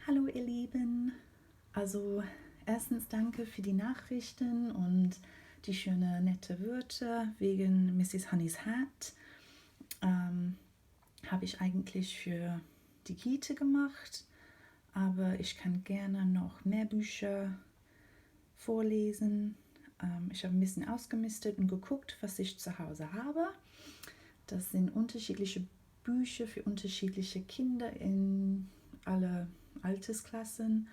Hallo ihr Lieben, also erstens danke für die Nachrichten und die schöne nette Wörter wegen Mrs. Honey's Hat. Habe ich eigentlich für die Kita gemacht, aber ich kann gerne noch mehr Bücher vorlesen. Ich habe ein bisschen ausgemistet und geguckt, was ich zu Hause habe. Das sind unterschiedliche Bücher für unterschiedliche Kinder in alle Altersklassen.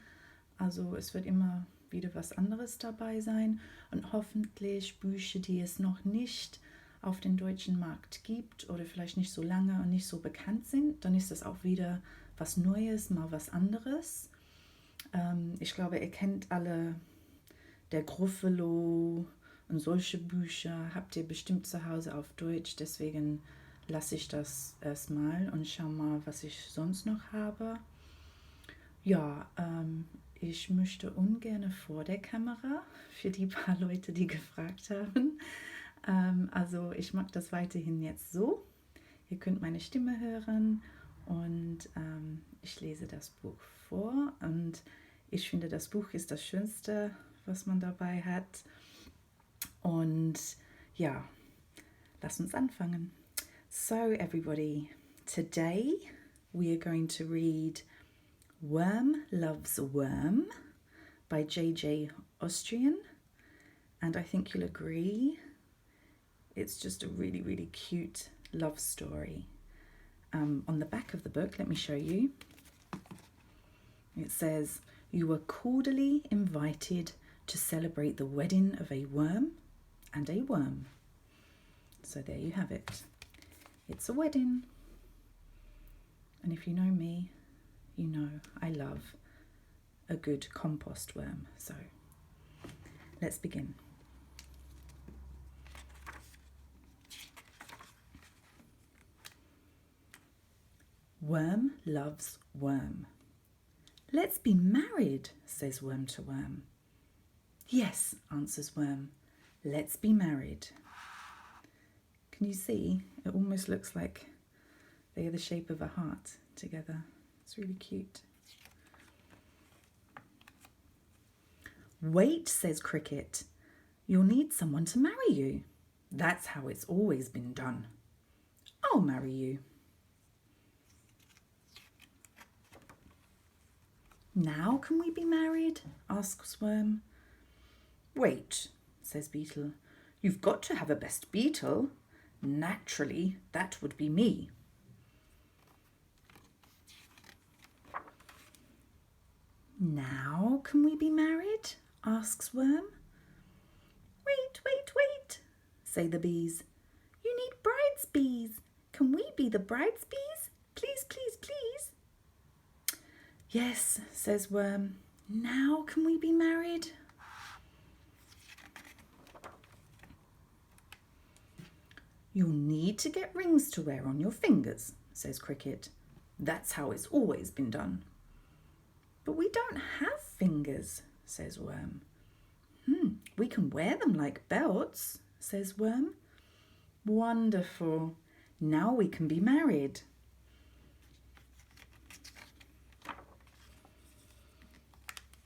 Also es wird immer wieder was anderes dabei sein und hoffentlich Bücher, die es noch nicht auf den deutschen Markt gibt oder vielleicht nicht so lange und nicht so bekannt sind. Dann ist das auch wieder was Neues, mal was anderes. Ich glaube, ihr kennt alle der Gruffalo und solche Bücher habt ihr bestimmt zu Hause auf Deutsch. Deswegen lasse ich das erstmal und schau mal, was ich sonst noch habe. Ja, ich möchte ungern vor der Kamera, für die paar Leute, die gefragt haben. Also ich mag das weiterhin jetzt so. Ihr könnt meine Stimme hören und ich lese das Buch vor. Und ich finde, das Buch ist das Schönste, was man dabei hat. Und ja, lass uns anfangen. So everybody, today we are going to read Worm Loves Worm by J.J. Austrian, and I think you'll agree it's just a really, really cute love story. On the back of the book, let me show you, it says, "You are cordially invited to celebrate the wedding of a worm and a worm." So there you have it. It's a wedding. And if you know me, you know I love a good compost worm. So let's begin. Worm loves worm. "Let's be married," says worm to worm. "Yes," answers worm, "let's be married." Can you see? It almost looks like they are the shape of a heart together. It's really cute. "Wait," says Cricket. "You'll need someone to marry you. That's how it's always been done. I'll marry you." "Now can we be married?" asks Worm. "Wait," says Beetle. "You've got to have a best beetle. Naturally, that would be me." "Now can we be married?" asks Worm. "Wait, wait, wait," say the bees. "You need bride's bees. Can we be the bride's bees? Please, please, please." "Yes," says Worm. "Now can we be married?" "You'll need to get rings to wear on your fingers," says Cricket. "That's how it's always been done." "But we don't have fingers," says Worm. "We can wear them like belts," says Worm. "Wonderful. Now we can be married."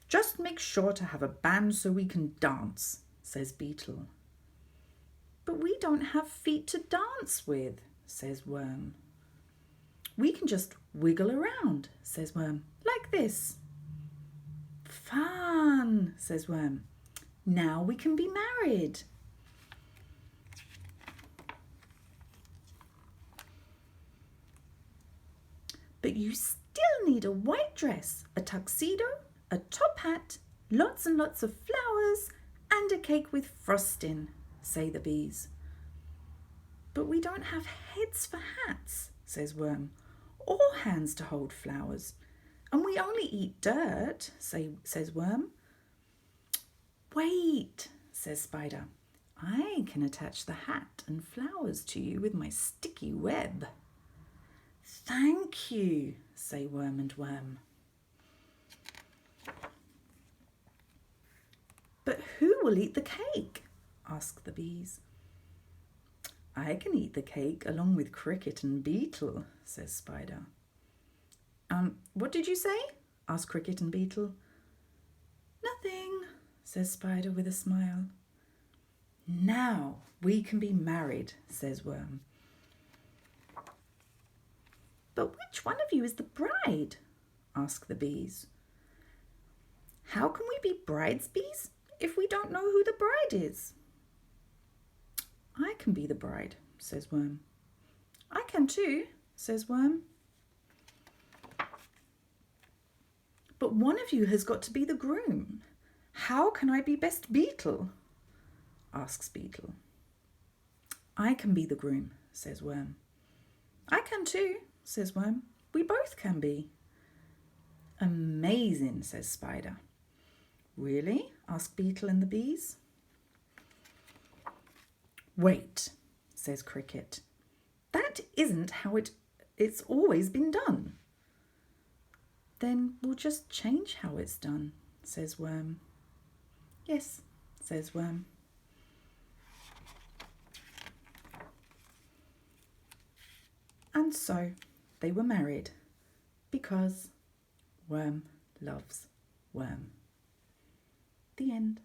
"Just make sure to have a band so we can dance," says Beetle. "But we don't have feet to dance with," says Worm. "We can just wiggle around," says Worm, "like this." "Fun," says Worm. "Now we can be married." "But you still need a white dress, a tuxedo, a top hat, lots and lots of flowers, and a cake with frosting," say the bees. "But we don't have heads for hats," says Worm, "or hands to hold flowers. And we only eat dirt," says Worm. "Wait," says Spider. "I can attach the hat and flowers to you with my sticky web." "Thank you," say Worm and Worm. "But who will eat the cake?" ask the bees. "I can eat the cake along with Cricket and Beetle," says Spider. What did you say?" ask Cricket and Beetle. Nothing, says Spider with a smile. Now we can be married, says Worm. But which one of you is the bride? Ask the bees. How can we be bride's bees if we don't know who the bride is? I can be the bride, says Worm. I can too, says Worm. But one of you has got to be the groom. How can I be best beetle? Asks Beetle. I can be the groom, says Worm. I can too, says Worm. We both can be. Amazing, says Spider. Really? Ask Beetle and the bees. Wait, says Cricket. That isn't how it's always been done. Then we'll just change how it's done, says Worm. Yes, says Worm. And so they were married because Worm loves Worm. The end.